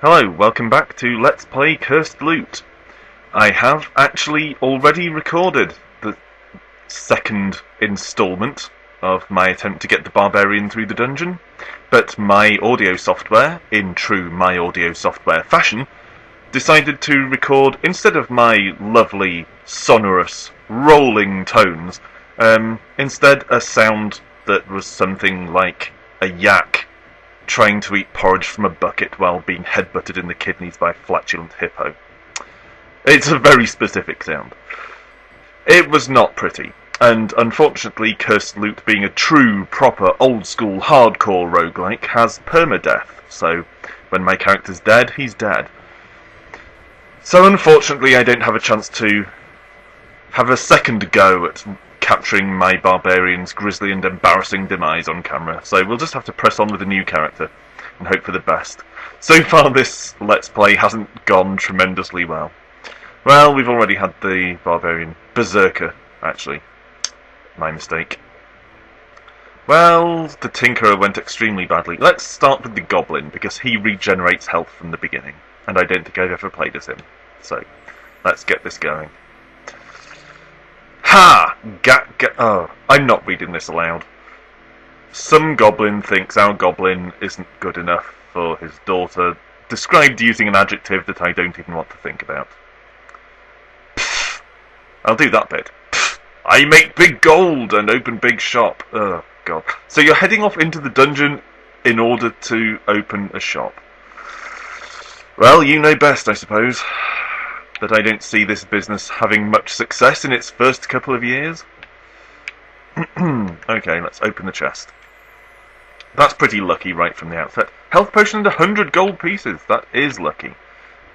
Hello, welcome back to Let's Play Cursed Loot. I have actually already recorded the second instalment of my attempt to get the barbarian through the dungeon, but my audio software, in true my audio software fashion, decided to record, instead of my lovely, sonorous, rolling tones, instead a sound that was something like a yak trying to eat porridge from a bucket while being headbutted in the kidneys by a flatulent hippo. It's a very specific sound. It was not pretty, and unfortunately Cursed Loot, being a true, proper, old-school, hardcore roguelike, has permadeath, so when my character's dead, he's dead. So unfortunately I don't have a chance to have a second go at capturing my barbarian's grisly and embarrassing demise on camera, so we'll just have to press on with a new character and hope for the best. So far this Let's Play hasn't gone tremendously well. Well, we've already had the barbarian berserker, actually. My mistake. Well, the tinkerer went extremely badly. Let's start with the goblin, because he regenerates health from the beginning, and I don't think I've ever played as him. So, let's get this going. Ha! Oh, I'm not reading this aloud. Some goblin thinks our goblin isn't good enough for his daughter, described using an adjective that I don't even want to think about. Pfft. I'll do that bit. Pfft. I make big gold and open big shop. Oh, God. So you're heading off into the dungeon in order to open a shop. Well, you know best, I suppose. But I don't see this business having much success in its first couple of years. Okay, let's open the chest. That's pretty lucky right from the outset. Health potion and 100 gold pieces. That is lucky.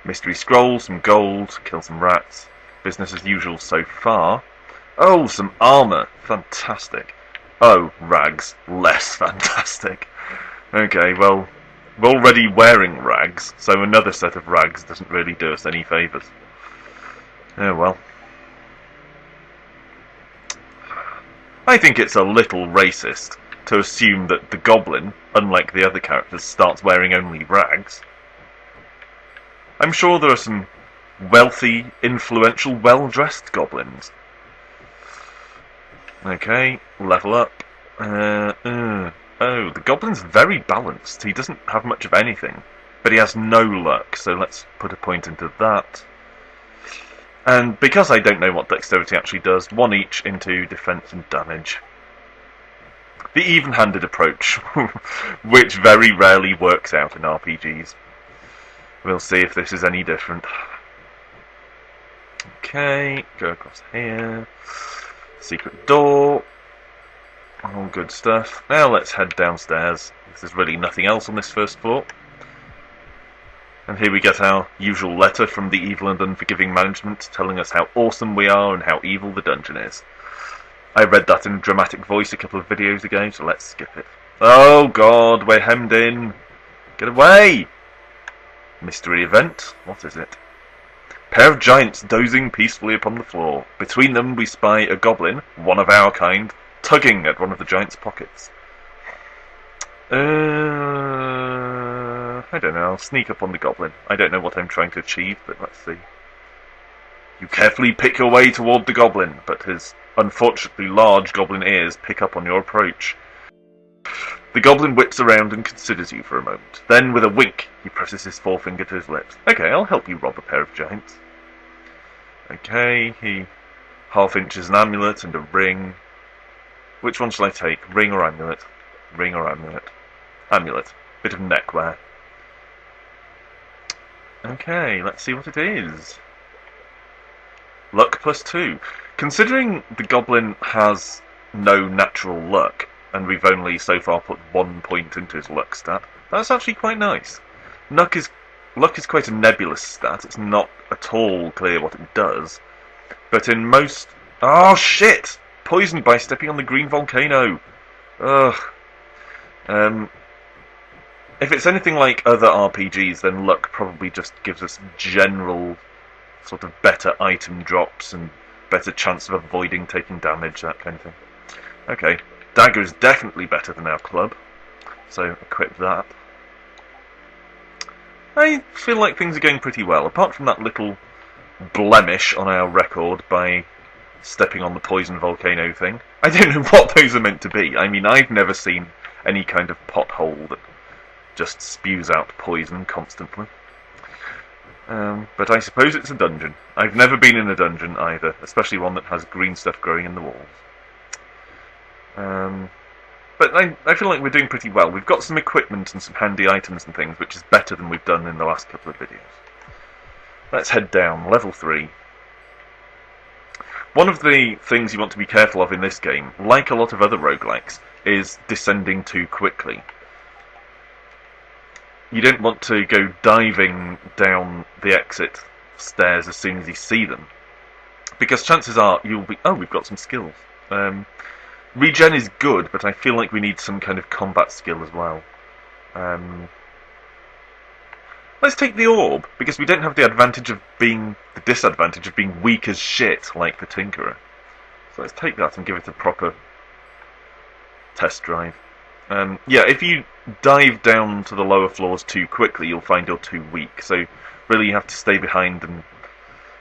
Mystery scroll, some gold, kill some rats. Business as usual so far. Oh, some armour. Fantastic. Oh, rags. Less fantastic. Okay, well, we're already wearing rags, so another set of rags doesn't really do us any favours. Oh well. I think it's a little racist to assume that the goblin, unlike the other characters, starts wearing only rags. I'm sure there are some wealthy, influential, well-dressed goblins. Okay, level up. Oh, the goblin's very balanced. He doesn't have much of anything, but he has no luck, so let's put a point into that. And because I don't know what dexterity actually does, one each into defense and damage. The even-handed approach, which very rarely works out in RPGs. We'll see if this is any different. Okay, go across here. Secret door. All good stuff. Now let's head downstairs. There's really nothing else on this first floor. And here we get our usual letter from the evil and unforgiving management telling us how awesome we are and how evil the dungeon is. I read that in a dramatic voice a couple of videos ago, so let's skip it. Oh God, we're hemmed in. Get away! Mystery event. What is it? Pair of giants dozing peacefully upon the floor. Between them we spy a goblin, one of our kind, tugging at one of the giant's pockets. I don't know, I'll sneak up on the goblin. I don't know what I'm trying to achieve, but let's see. You carefully pick your way toward the goblin, but his unfortunately large goblin ears pick up on your approach. The goblin whips around and considers you for a moment. Then, with a wink, he presses his forefinger to his lips. Okay, I'll help you rob a pair of giants. Okay, he half-inches an amulet and a ring. Which one shall I take? Ring or amulet? Ring or amulet? Amulet. Bit of neckwear. Okay, let's see what it is. Luck +2. Considering the goblin has no natural luck, and we've only so far put 1 point into his luck stat, that's actually quite nice. Luck is quite a nebulous stat. It's not at all clear what it does. But in most... Oh shit! Poisoned by stepping on the green volcano! Ugh. If it's anything like other RPGs, then luck probably just gives us general sort of better item drops and better chance of avoiding taking damage, that kind of thing. Okay, dagger is definitely better than our club, so equip that. I feel like things are going pretty well, apart from that little blemish on our record by stepping on the poison volcano thing. I don't know what those are meant to be. I mean, I've never seen any kind of pothole that just spews out poison constantly. But I suppose it's a dungeon. I've never been in a dungeon either, especially one that has green stuff growing in the walls. But I feel like we're doing pretty well. We've got some equipment and some handy items and things, which is better than we've done in the last couple of videos. Let's head down, level 3. One of the things you want to be careful of in this game, like a lot of other roguelikes, is descending too quickly. You don't want to go diving down the exit stairs as soon as you see them, because chances are you'll be... Oh, we've got some skills. Regen is good, but I feel like we need some kind of combat skill as well. Let's take the orb, because we don't have the disadvantage of being weak as shit, like the Tinkerer. So let's take that and give it a proper test drive. Yeah, if you dive down to the lower floors too quickly, you'll find you're too weak. So really you have to stay behind and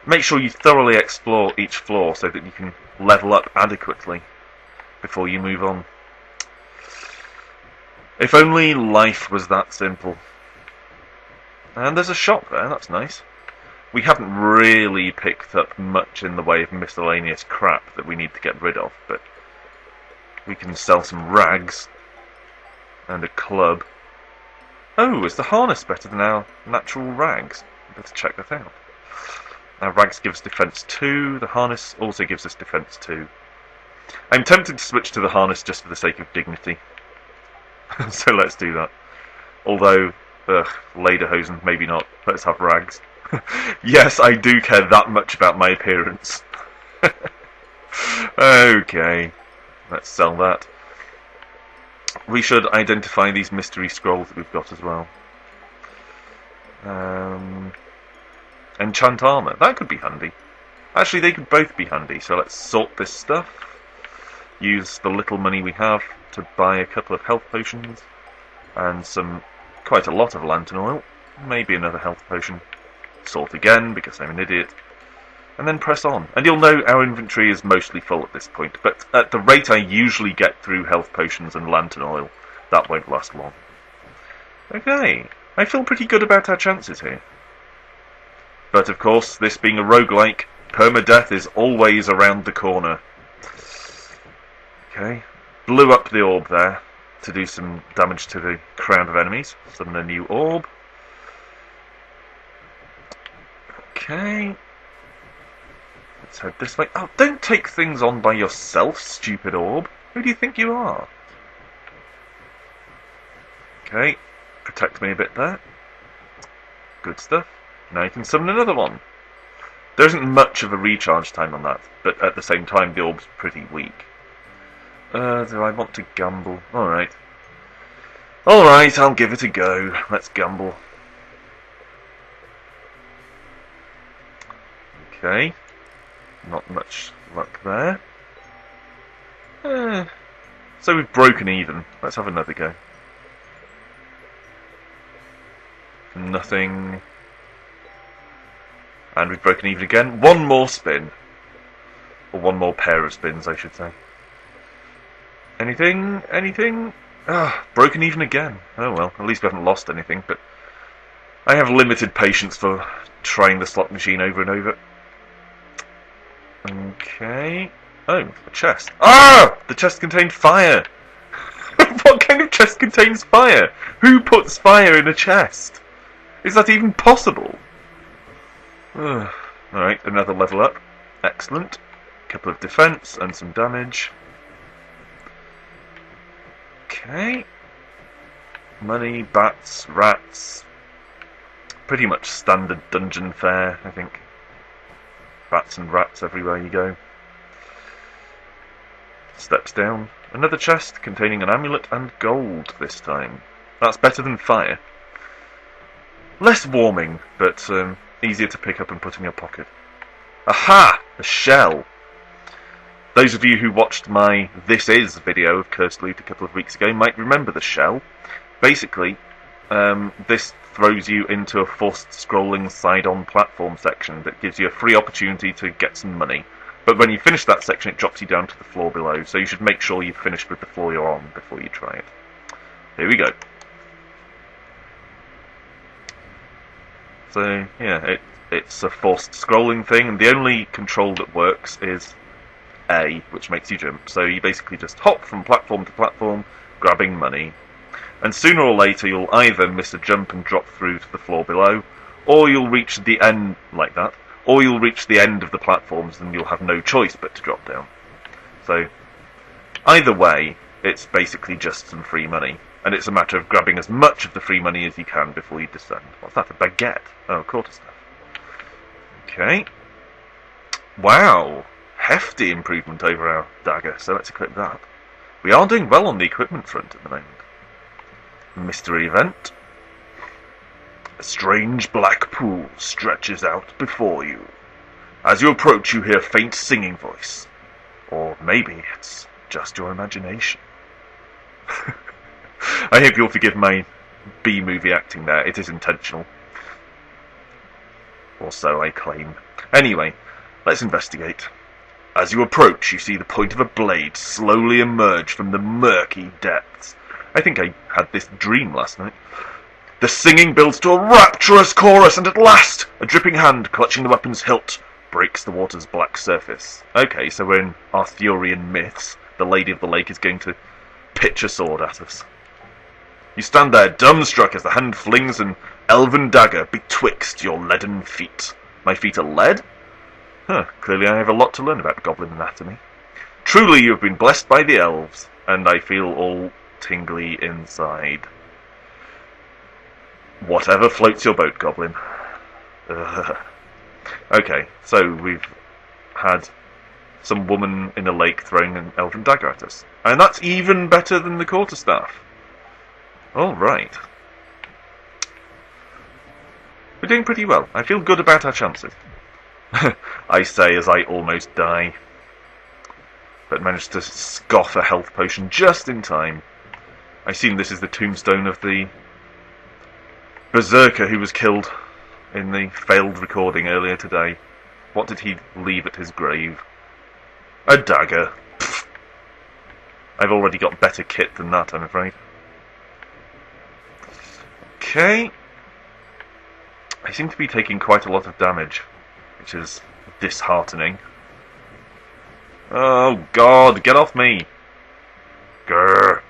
make sure you thoroughly explore each floor so that you can level up adequately before you move on. If only life was that simple. And there's a shop there, that's nice. We haven't really picked up much in the way of miscellaneous crap that we need to get rid of, but we can sell some rags and a club. Oh, is the harness better than our natural rags? Better check that out. Our rags gives defense 2, the harness also gives us defense 2. I'm tempted to switch to the harness just for the sake of dignity. So let's do that. Although, lederhosen, maybe not. Let's have rags. Yes, I do care that much about my appearance. Okay, let's sell that. We should identify these mystery scrolls that we've got as well. Enchant armor, that could be handy. Actually, they could both be handy, so let's sort this stuff. Use the little money we have to buy a couple of health potions and quite a lot of lantern oil. Maybe another health potion. Sort again, because I'm an idiot. And then press on. And you'll know our inventory is mostly full at this point, but at the rate I usually get through health potions and lantern oil, that won't last long. Okay, I feel pretty good about our chances here. But of course, this being a roguelike, permadeath is always around the corner. Okay, blew up the orb there to do some damage to the crowd of enemies. Summon a new orb. Okay. Let's head this way. Oh, don't take things on by yourself, stupid orb. Who do you think you are? Okay, protect me a bit there. Good stuff. Now you can summon another one. There isn't much of a recharge time on that, but at the same time the orb's pretty weak. Do I want to gamble? Alright. Alright, I'll give it a go. Let's gamble. Okay. Not much luck there. So we've broken even. Let's have another go. Nothing. And we've broken even again. One more spin. Or one more pair of spins, I should say. Anything? Anything? Ah, broken even again. Oh well, at least we haven't lost anything, but I have limited patience for trying the slot machine over and over. Okay. Oh, a chest. Ah! The chest contained fire! What kind of chest contains fire? Who puts fire in a chest? Is that even possible? Alright, another level up. Excellent. Couple of defense and some damage. Okay. Money, bats, rats. Pretty much standard dungeon fare, I think. Bats and rats everywhere you go. Steps down. Another chest containing an amulet and gold this time. That's better than fire. Less warming, but easier to pick up and put in your pocket. Aha! A shell! Those of you who watched my This Is video of Cursed Loot a couple of weeks ago might remember the shell. Basically, this throws you into a forced scrolling side-on platform section that gives you a free opportunity to get some money. But when you finish that section, it drops you down to the floor below, so you should make sure you've finished with the floor you're on before you try it. Here we go. So, yeah, it's a forced scrolling thing, and the only control that works is A, which makes you jump. So you basically just hop from platform to platform, grabbing money. And sooner or later you'll either miss a jump and drop through to the floor below, or you'll reach the end like that, or you'll reach the end of the platforms and you'll have no choice but to drop down. So, either way, it's basically just some free money. And it's a matter of grabbing as much of the free money as you can before you descend. What's that, a baguette? Oh, quarterstaff. Okay. Wow. Hefty improvement over our dagger, so let's equip that. We are doing well on the equipment front at the moment. Mystery event. A strange black pool stretches out before you. As you approach, you hear a faint singing voice. Or maybe it's just your imagination. I hope you'll forgive my B-movie acting there. It is intentional. Or so I claim. Anyway, let's investigate. As you approach, you see the point of a blade slowly emerge from the murky depths. I think I had this dream last night. The singing builds to a rapturous chorus, and at last, a dripping hand clutching the weapon's hilt breaks the water's black surface. Okay, so we're in Arthurian myths. The Lady of the Lake is going to pitch a sword at us. You stand there, dumbstruck, as the hand flings an elven dagger betwixt your leaden feet. My feet are lead? Huh, clearly I have a lot to learn about goblin anatomy. Truly you have been blessed by the elves, and I feel all tingly inside. Whatever floats your boat, goblin. Okay, so we've had some woman in a lake throwing an elven dagger at us. And that's even better than the quarterstaff. Alright. We're doing pretty well. I feel good about our chances. I say as I almost die. But managed to scoff a health potion just in time. I assume this is the tombstone of the berserker who was killed in the failed recording earlier today. What did he leave at his grave? A dagger. Pfft. I've already got better kit than that, I'm afraid. Okay. I seem to be taking quite a lot of damage, which is disheartening. Oh god, get off me! Grr.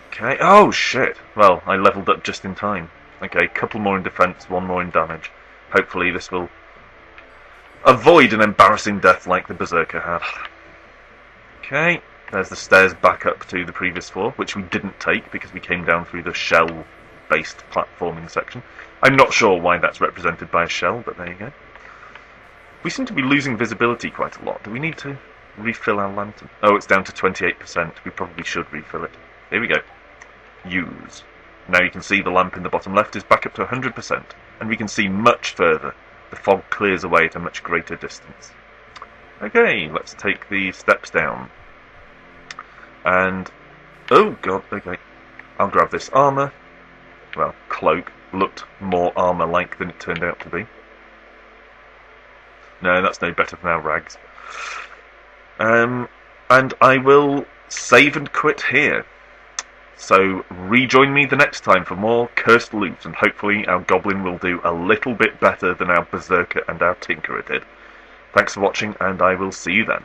Okay, oh shit. Well, I leveled up just in time. Okay, couple more in defense, one more in damage. Hopefully this will avoid an embarrassing death like the berserker had. Okay, there's the stairs back up to the previous floor, which we didn't take because we came down through the shell-based platforming section. I'm not sure why that's represented by a shell, but there you go. We seem to be losing visibility quite a lot. Do we need to refill our lantern? Oh, it's down to 28%. We probably should refill it. Here we go. Use. Now you can see the lamp in the bottom left is back up to 100%, and we can see much further. The fog clears away at a much greater distance. Okay, let's take the steps down. And, oh god, okay. I'll grab this armour. Well, cloak. Looked more armour-like than it turned out to be. No, that's no better than our rags. And I will save and quit here. So rejoin me the next time for more cursed loot, and hopefully our goblin will do a little bit better than our berserker and our tinkerer did. Thanks for watching, and I will see you then.